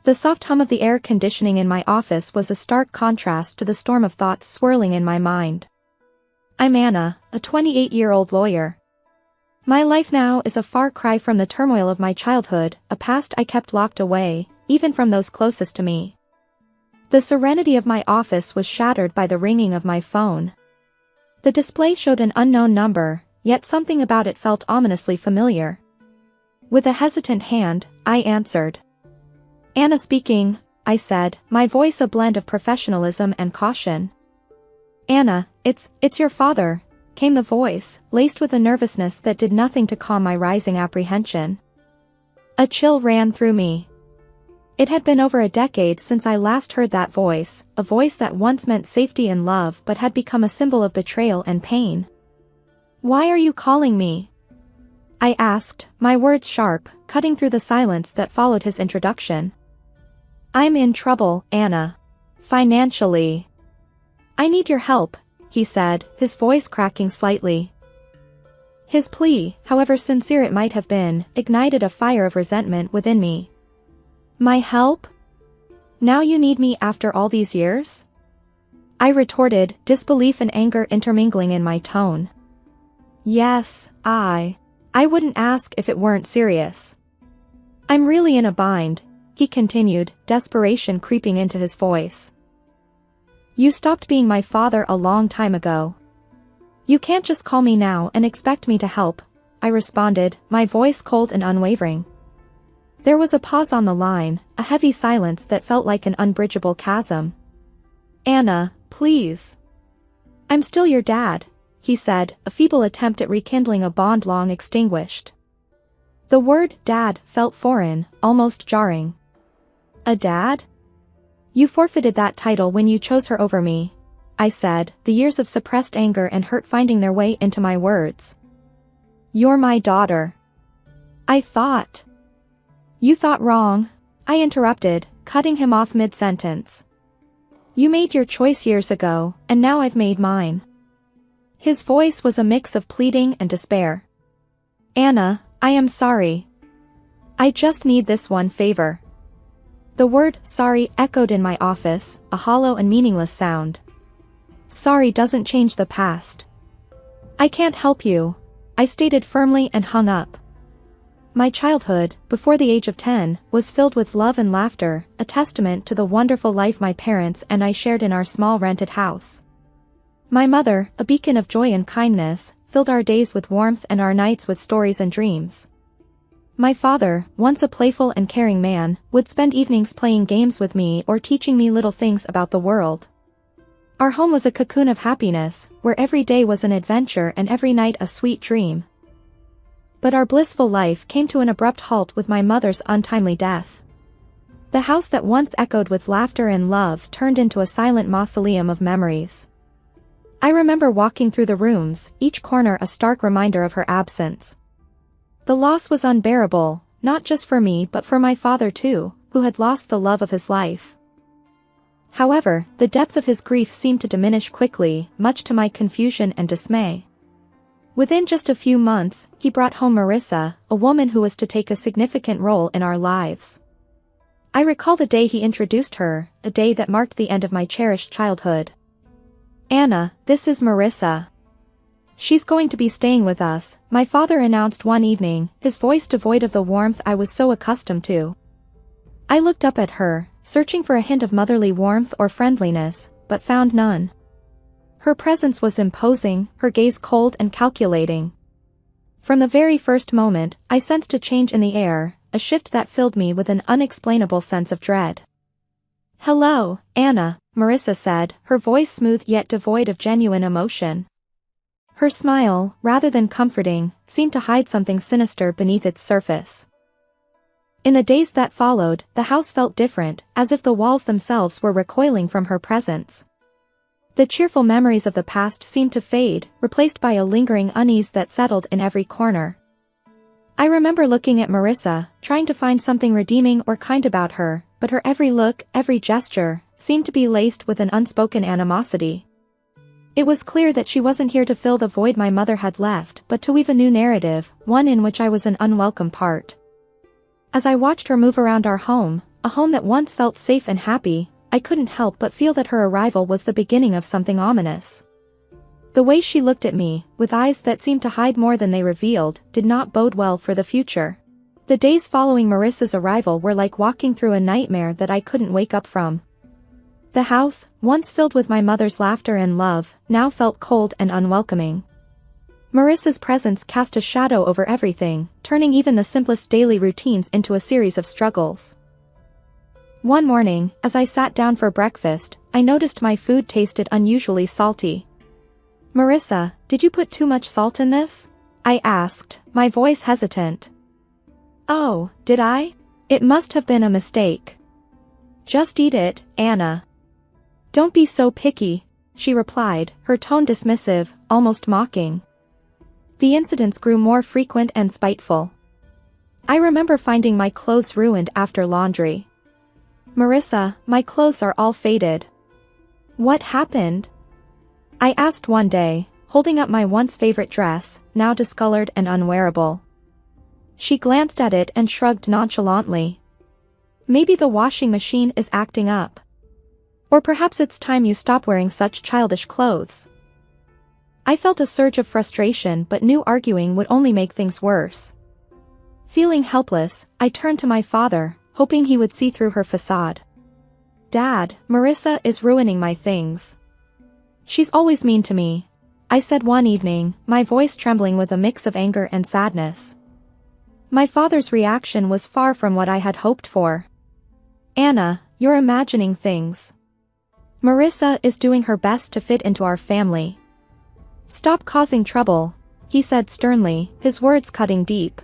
The soft hum of the air conditioning in my office was a stark contrast to the storm of thoughts swirling in my mind. I'm Anna, a 28-year-old lawyer. My life now is a far cry from the turmoil of my childhood, a past I kept locked away, even from those closest to me. The serenity of my office was shattered by the ringing of my phone. The display showed an unknown number, yet something about it felt ominously familiar. With a hesitant hand, I answered. Anna speaking, I said, my voice a blend of professionalism and caution. Anna, it's your father, came the voice, laced with a nervousness that did nothing to calm my rising apprehension. A chill ran through me. It had been over a decade since I last heard that voice, a voice that once meant safety and love but had become a symbol of betrayal and pain. Why are you calling me? I asked, my words sharp, cutting through the silence that followed his introduction. I'm in trouble, Anna. Financially. I need your help, he said, his voice cracking slightly. His plea, however sincere it might have been, ignited a fire of resentment within me. My help? Now you need me after all these years? I retorted, disbelief and anger intermingling in my tone. Yes, I wouldn't ask if it weren't serious. I'm really in a bind, he continued, desperation creeping into his voice. You stopped being my father a long time ago. You can't just call me now and expect me to help, I responded, my voice cold and unwavering. There was a pause on the line, a heavy silence that felt like an unbridgeable chasm. Anna, please. I'm still your dad, he said, a feeble attempt at rekindling a bond long extinguished. The word dad felt foreign, almost jarring. A dad? You forfeited that title when you chose her over me, I said, the years of suppressed anger and hurt finding their way into my words. You're my daughter. I thought. You thought wrong, I interrupted, cutting him off mid-sentence. You made your choice years ago, and now I've made mine. His voice was a mix of pleading and despair. Anna, I am sorry. I just need this one favor. The word sorry echoed in my office, a hollow and meaningless sound. Sorry doesn't change the past. I can't help you, I stated firmly and hung up. My childhood, before the age of 10, was filled with love and laughter, a testament to the wonderful life my parents and I shared in our small rented house. My mother, a beacon of joy and kindness, filled our days with warmth and our nights with stories and dreams. My father, once a playful and caring man, would spend evenings playing games with me or teaching me little things about the world. Our home was a cocoon of happiness, where every day was an adventure and every night a sweet dream. But our blissful life came to an abrupt halt with my mother's untimely death. The house that once echoed with laughter and love turned into a silent mausoleum of memories. I remember walking through the rooms, each corner a stark reminder of her absence. The loss was unbearable, not just for me but for my father too, who had lost the love of his life. However, the depth of his grief seemed to diminish quickly, much to my confusion and dismay. Within just a few months, he brought home Marissa, a woman who was to take a significant role in our lives. I recall the day he introduced her, a day that marked the end of my cherished childhood. Anna, this is Marissa. She's going to be staying with us, my father announced one evening, his voice devoid of the warmth I was so accustomed to. I looked up at her, searching for a hint of motherly warmth or friendliness, but found none. Her presence was imposing, her gaze cold and calculating. From the very first moment, I sensed a change in the air, a shift that filled me with an unexplainable sense of dread. Hello, Anna, Marissa said, her voice smooth yet devoid of genuine emotion. Her smile, rather than comforting, seemed to hide something sinister beneath its surface. In the days that followed, the house felt different, as if the walls themselves were recoiling from her presence. The cheerful memories of the past seemed to fade, replaced by a lingering unease that settled in every corner. I remember looking at Marissa, trying to find something redeeming or kind about her, but her every look, every gesture, seemed to be laced with an unspoken animosity. It was clear that she wasn't here to fill the void my mother had left, but to weave a new narrative, one in which I was an unwelcome part. As I watched her move around our home, a home that once felt safe and happy, I couldn't help but feel that her arrival was the beginning of something ominous. The way she looked at me, with eyes that seemed to hide more than they revealed, did not bode well for the future. The days following Marissa's arrival were like walking through a nightmare that I couldn't wake up from. The house, once filled with my mother's laughter and love, now felt cold and unwelcoming. Marissa's presence cast a shadow over everything, turning even the simplest daily routines into a series of struggles. One morning, as I sat down for breakfast, I noticed my food tasted unusually salty. "Marissa, did you put too much salt in this?" I asked, my voice hesitant. "Oh, did I? It must have been a mistake." "Just eat it, Anna. Don't be so picky," she replied, her tone dismissive, almost mocking. The incidents grew more frequent and spiteful. I remember finding my clothes ruined after laundry. "Marissa, my clothes are all faded." "What happened?" I asked one day, holding up my once favorite dress, now discolored and unwearable. She glanced at it and shrugged nonchalantly. "Maybe the washing machine is acting up. Or perhaps it's time you stop wearing such childish clothes." I felt a surge of frustration but knew arguing would only make things worse. Feeling helpless, I turned to my father, hoping he would see through her facade. "Dad, Marissa is ruining my things. She's always mean to me," I said one evening, my voice trembling with a mix of anger and sadness. My father's reaction was far from what I had hoped for. "Anna, you're imagining things. Marissa is doing her best to fit into our family. Stop causing trouble," he said sternly, his words cutting deep.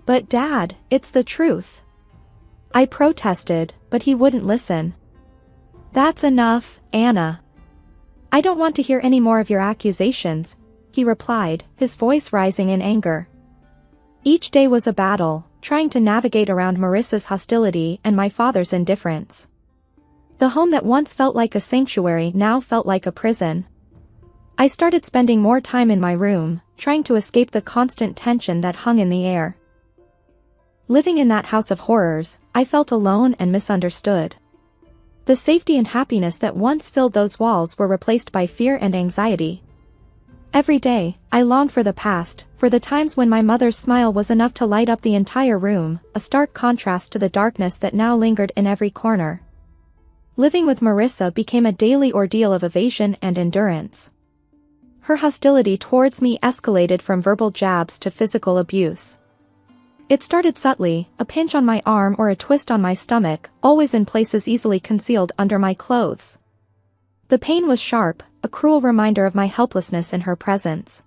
"But Dad, it's the truth." I protested, but he wouldn't listen. "That's enough, Anna. I don't want to hear any more of your accusations," he replied, his voice rising in anger. Each day was a battle, trying to navigate around Marissa's hostility and my father's indifference. The home that once felt like a sanctuary now felt like a prison. I started spending more time in my room, trying to escape the constant tension that hung in the air. Living in that house of horrors, I felt alone and misunderstood. The safety and happiness that once filled those walls were replaced by fear and anxiety. Every day, I longed for the past, for the times when my mother's smile was enough to light up the entire room, a stark contrast to the darkness that now lingered in every corner. Living with Marissa became a daily ordeal of evasion and endurance. Her hostility towards me escalated from verbal jabs to physical abuse. It started subtly, a pinch on my arm or a twist on my stomach, always in places easily concealed under my clothes. The pain was sharp, a cruel reminder of my helplessness in her presence.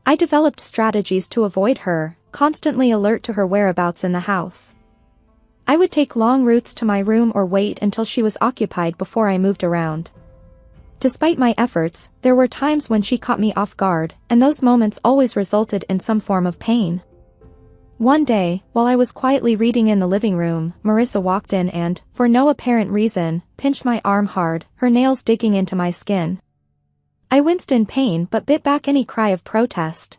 I developed strategies to avoid her, constantly alert to her whereabouts in the house. I would take long routes to my room or wait until she was occupied before I moved around. Despite my efforts, there were times when she caught me off guard, and those moments always resulted in some form of pain. One day, while I was quietly reading in the living room, Marissa walked in and, for no apparent reason, pinched my arm hard, her nails digging into my skin. I winced in pain but bit back any cry of protest.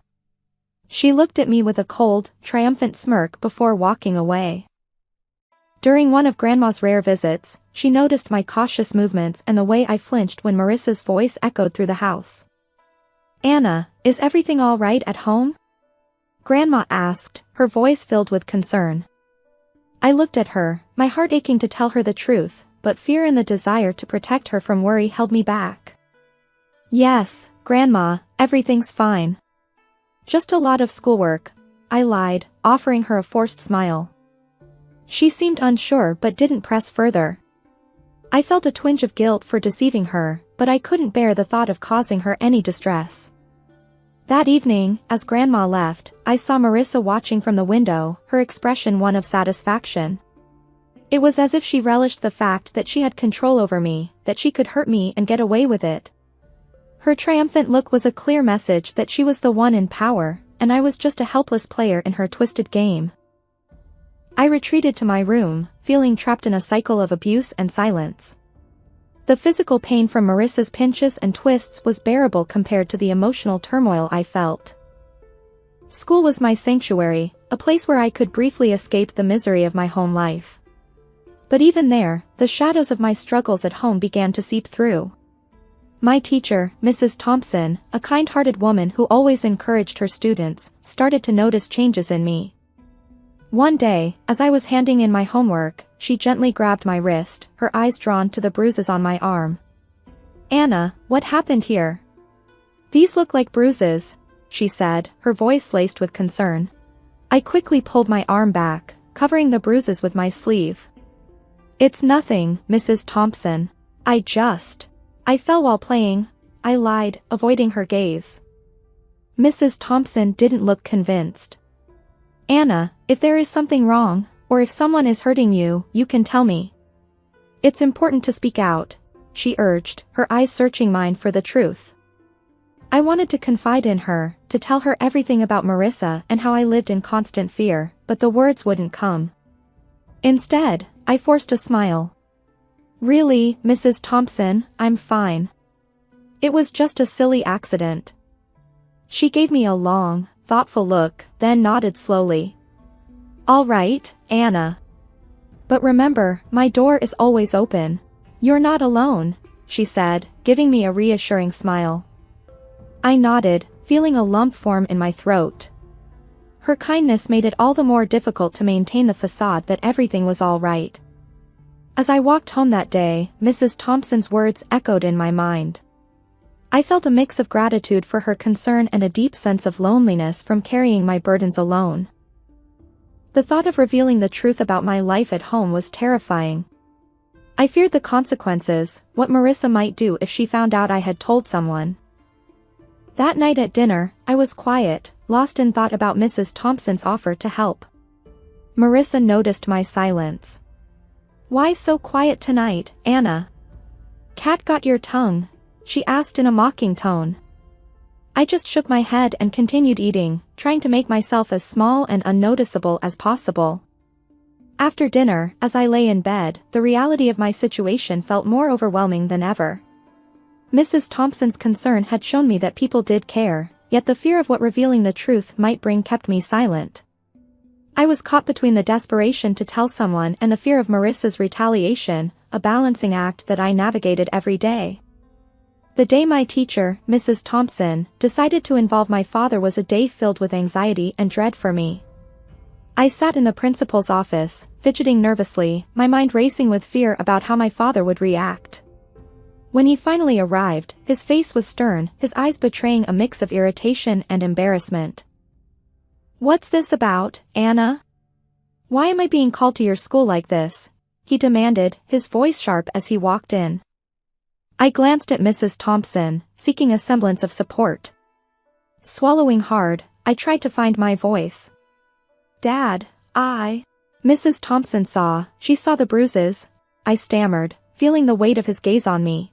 She looked at me with a cold, triumphant smirk before walking away. During one of Grandma's rare visits, she noticed my cautious movements and the way I flinched when Marissa's voice echoed through the house. "Anna, is everything all right at home?" Grandma asked, her voice filled with concern. I looked at her, my heart aching to tell her the truth, but fear and the desire to protect her from worry held me back. "Yes, Grandma, everything's fine. Just a lot of schoolwork," I lied, offering her a forced smile. She seemed unsure but didn't press further. I felt a twinge of guilt for deceiving her, but I couldn't bear the thought of causing her any distress. That evening, as Grandma left, I saw Marissa watching from the window, her expression one of satisfaction. It was as if she relished the fact that she had control over me, that she could hurt me and get away with it. Her triumphant look was a clear message that she was the one in power, and I was just a helpless player in her twisted game. I retreated to my room, feeling trapped in a cycle of abuse and silence. The physical pain from Marissa's pinches and twists was bearable compared to the emotional turmoil I felt. School was my sanctuary, a place where I could briefly escape the misery of my home life. But even there, the shadows of my struggles at home began to seep through. My teacher, Mrs. Thompson, a kind-hearted woman who always encouraged her students, started to notice changes in me. One day, as I was handing in my homework, she gently grabbed my wrist, her eyes drawn to the bruises on my arm. "Anna, what happened here?" "These look like bruises," she said, her voice laced with concern. I quickly pulled my arm back, covering the bruises with my sleeve. "It's nothing, Mrs. Thompson. I fell while playing," I lied, avoiding her gaze. Mrs. Thompson didn't look convinced. "Anna, if there is something wrong, or if someone is hurting you, you can tell me. It's important to speak out," she urged, her eyes searching mine for the truth. I wanted to confide in her, to tell her everything about Marissa and how I lived in constant fear, but the words wouldn't come. Instead, I forced a smile. "Really, Mrs. Thompson, I'm fine. It was just a silly accident." She gave me a long, thoughtful look, then nodded slowly. "All right, Anna. But remember, my door is always open. You're not alone," she said, giving me a reassuring smile. I nodded, feeling a lump form in my throat. Her kindness made it all the more difficult to maintain the facade that everything was all right. As I walked home that day, Mrs. Thompson's words echoed in my mind. I felt a mix of gratitude for her concern and a deep sense of loneliness from carrying my burdens alone. The thought of revealing the truth about my life at home was terrifying. I feared the consequences, what Marissa might do if she found out I had told someone. That night at dinner, I was quiet, lost in thought about Mrs. Thompson's offer to help. Marissa noticed my silence. "Why so quiet tonight, Anna? Cat got your tongue?" she asked in a mocking tone. I just shook my head and continued eating, trying to make myself as small and unnoticeable as possible. After dinner, as I lay in bed, the reality of my situation felt more overwhelming than ever. Mrs. Thompson's concern had shown me that people did care, yet the fear of what revealing the truth might bring kept me silent. I was caught between the desperation to tell someone and the fear of Marissa's retaliation, a balancing act that I navigated every day. The day my teacher, Mrs. Thompson, decided to involve my father was a day filled with anxiety and dread for me. I sat in the principal's office, fidgeting nervously, my mind racing with fear about how my father would react. When he finally arrived, his face was stern, his eyes betraying a mix of irritation and embarrassment. "What's this about, Anna? Why am I being called to your school like this?" he demanded, his voice sharp as he walked in. I glanced at Mrs. Thompson, seeking a semblance of support. Swallowing hard, I tried to find my voice. "Dad, Mrs. Thompson she saw the bruises," I stammered, feeling the weight of his gaze on me.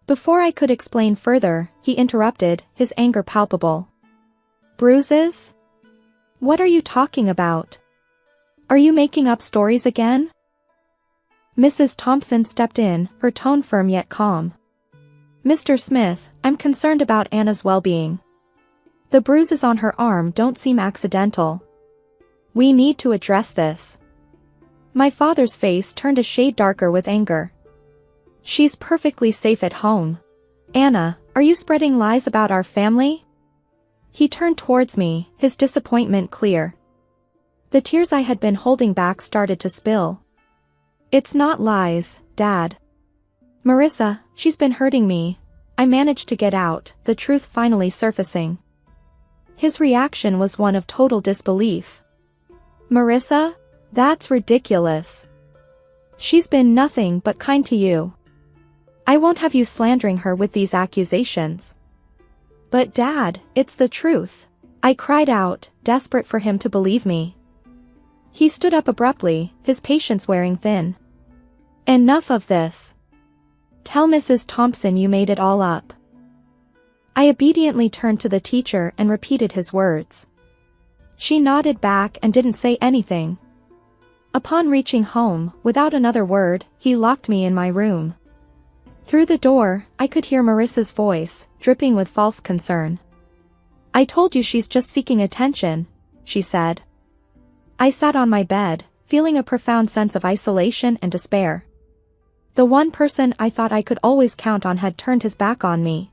Before I could explain further, he interrupted, his anger palpable. "Bruises? What are you talking about? Are you making up stories again?" Mrs. Thompson stepped in, her tone firm yet calm. "Mr. Smith, I'm concerned about Anna's well-being. The bruises on her arm don't seem accidental. We need to address this." My father's face turned a shade darker with anger. "She's perfectly safe at home. Anna, are you spreading lies about our family?" He turned towards me, his disappointment clear. The tears I had been holding back started to spill. "It's not lies, Dad. Marissa, she's been hurting me," I managed to get out, the truth finally surfacing. His reaction was one of total disbelief. "Marissa? That's ridiculous. She's been nothing but kind to you. I won't have you slandering her with these accusations." "But Dad, it's the truth," I cried out, desperate for him to believe me. He stood up abruptly, his patience wearing thin. "Enough of this. Tell Mrs. Thompson you made it all up." I obediently turned to the teacher and repeated his words. She nodded back and didn't say anything. Upon reaching home, without another word, he locked me in my room. Through the door, I could hear Marissa's voice, dripping with false concern. "I told you she's just seeking attention," she said. I sat on my bed, feeling a profound sense of isolation and despair. The one person I thought I could always count on had turned his back on me.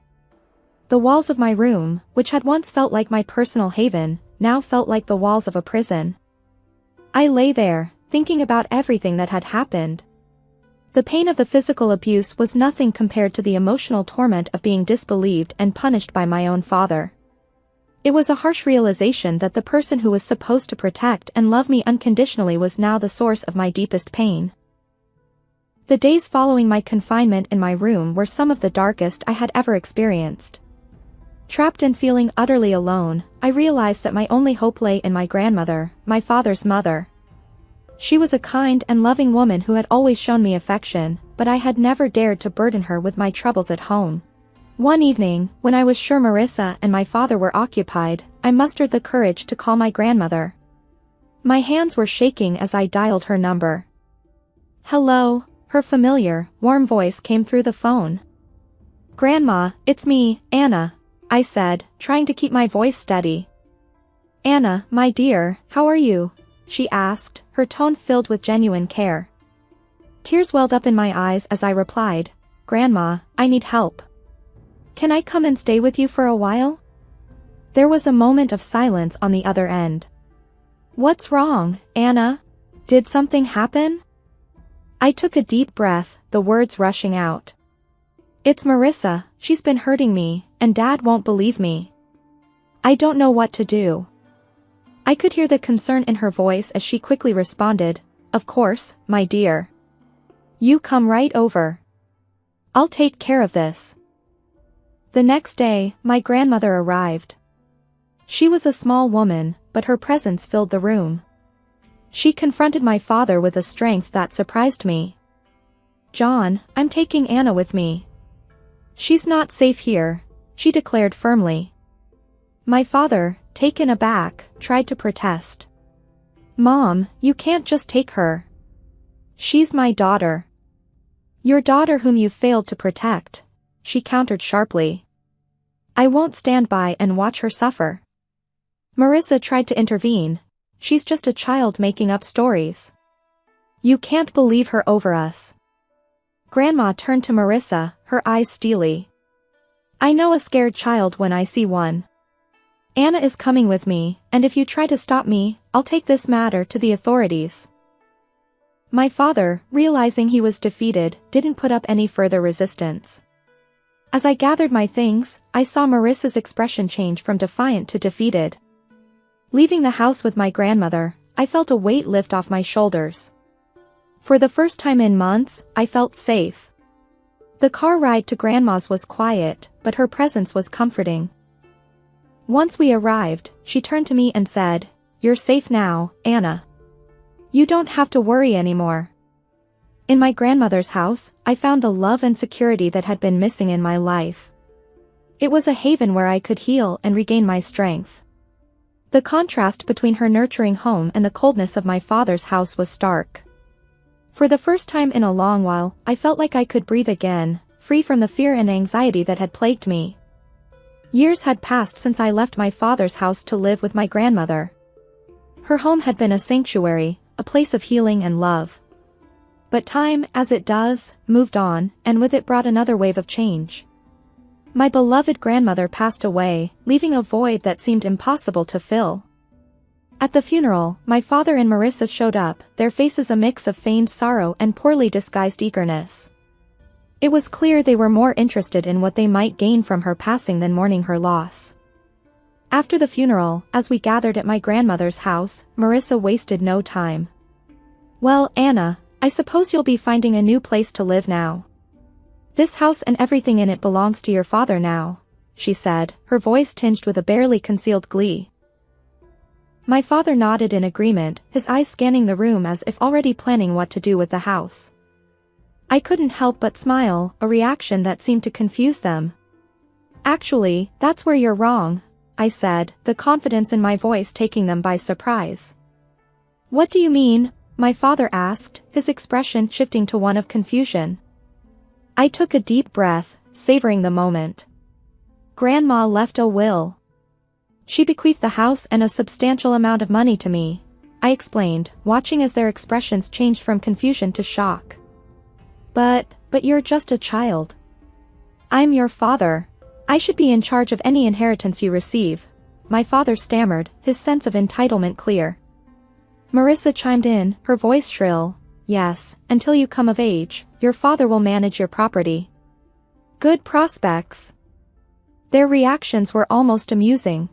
The walls of my room, which had once felt like my personal haven, now felt like the walls of a prison. I lay there, thinking about everything that had happened. The pain of the physical abuse was nothing compared to the emotional torment of being disbelieved and punished by my own father. It was a harsh realization that the person who was supposed to protect and love me unconditionally was now the source of my deepest pain. The days following my confinement in my room were some of the darkest I had ever experienced. Trapped and feeling utterly alone, I realized that my only hope lay in my grandmother, my father's mother. She was a kind and loving woman who had always shown me affection, but I had never dared to burden her with my troubles at home. One evening, when I was sure Marissa and my father were occupied, I mustered the courage to call my grandmother. My hands were shaking as I dialed her number. "Hello," her familiar, warm voice came through the phone. "Grandma, it's me, Anna," I said, trying to keep my voice steady. "Anna, my dear, how are you?" she asked, her tone filled with genuine care. Tears welled up in my eyes as I replied, "Grandma, I need help. Can I come and stay with you for a while?" There was a moment of silence on the other end. "What's wrong, Anna? Did something happen?" I took a deep breath, the words rushing out. "It's Marissa, she's been hurting me, and Dad won't believe me. I don't know what to do." I could hear the concern in her voice as she quickly responded, "Of course, my dear. You come right over. I'll take care of this." The next day, my grandmother arrived. She was a small woman, but her presence filled the room. She confronted my father with a strength that surprised me. "John, I'm taking Anna with me. She's not safe here," she declared firmly. My father, taken aback, tried to protest. "Mom, you can't just take her. She's my daughter." "Your daughter whom you failed to protect," she countered sharply. "I won't stand by and watch her suffer." Marissa tried to intervene. "She's just a child making up stories. You can't believe her over us." Grandma turned to Marissa, her eyes steely. "I know a scared child when I see one. Anna is coming with me, and if you try to stop me, I'll take this matter to the authorities." My father, realizing he was defeated, didn't put up any further resistance. As I gathered my things, I saw Marissa's expression change from defiant to defeated. Leaving the house with my grandmother, I felt a weight lift off my shoulders. For the first time in months, I felt safe. The car ride to Grandma's was quiet, but her presence was comforting. Once we arrived, she turned to me and said, "You're safe now, Anna. You don't have to worry anymore." In my grandmother's house, I found the love and security that had been missing in my life. It was a haven where I could heal and regain my strength. The contrast between her nurturing home and the coldness of my father's house was stark. For the first time in a long while, I felt like I could breathe again, free from the fear and anxiety that had plagued me. Years had passed since I left my father's house to live with my grandmother. Her home had been a sanctuary, a place of healing and love. But time, as it does, moved on, and with it brought another wave of change. My beloved grandmother passed away, leaving a void that seemed impossible to fill. At the funeral, my father and Marissa showed up, their faces a mix of feigned sorrow and poorly disguised eagerness. It was clear they were more interested in what they might gain from her passing than mourning her loss. After the funeral, as we gathered at my grandmother's house, Marissa wasted no time. "Well, Anna, I suppose you'll be finding a new place to live now. This house and everything in it belongs to your father now," she said, her voice tinged with a barely concealed glee. My father nodded in agreement, his eyes scanning the room as if already planning what to do with the house. I couldn't help but smile, a reaction that seemed to confuse them. "Actually, that's where you're wrong," I said, the confidence in my voice taking them by surprise. "What do you mean?" my father asked, his expression shifting to one of confusion. I took a deep breath, savoring the moment. "Grandma left a will. She bequeathed the house and a substantial amount of money to me," I explained, watching as their expressions changed from confusion to shock. But you're just a child. I'm your father. I should be in charge of any inheritance you receive, my father stammered, his sense of entitlement clear. Marissa chimed in, her voice shrill. Yes, until you come of age, your father will manage your property. Good prospects. Their reactions were almost amusing.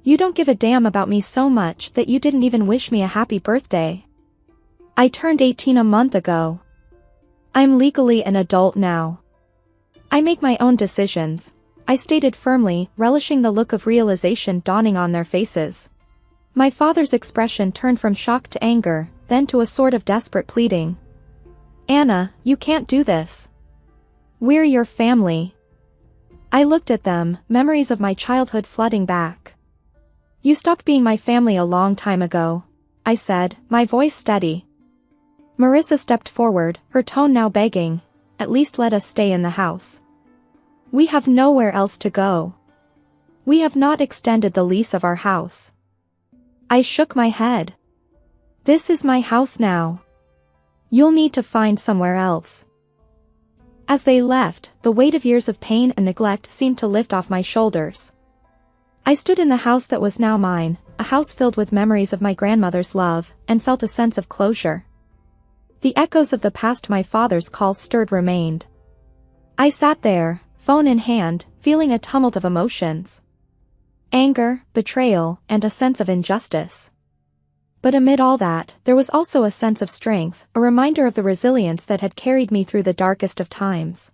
You don't give a damn about me so much that you didn't even wish me a happy birthday. I turned 18 a month ago. I'm legally an adult now. I make my own decisions, I stated firmly, relishing the look of realization dawning on their faces. My father's expression turned from shock to anger, then to a sort of desperate pleading. Anna, you can't do this. We're your family. I looked at them, memories of my childhood flooding back. You stopped being my family a long time ago, I said, my voice steady. Marissa stepped forward, her tone now begging, at least let us stay in the house. We have nowhere else to go. We have not extended the lease of our house. I shook my head. This is my house now. You'll need to find somewhere else. As they left, the weight of years of pain and neglect seemed to lift off my shoulders. I stood in the house that was now mine, a house filled with memories of my grandmother's love, and felt a sense of closure. The echoes of the past my father's call stirred remained. I sat there, phone in hand, feeling a tumult of emotions. Anger, betrayal, and a sense of injustice. But amid all that, there was also a sense of strength, a reminder of the resilience that had carried me through the darkest of times.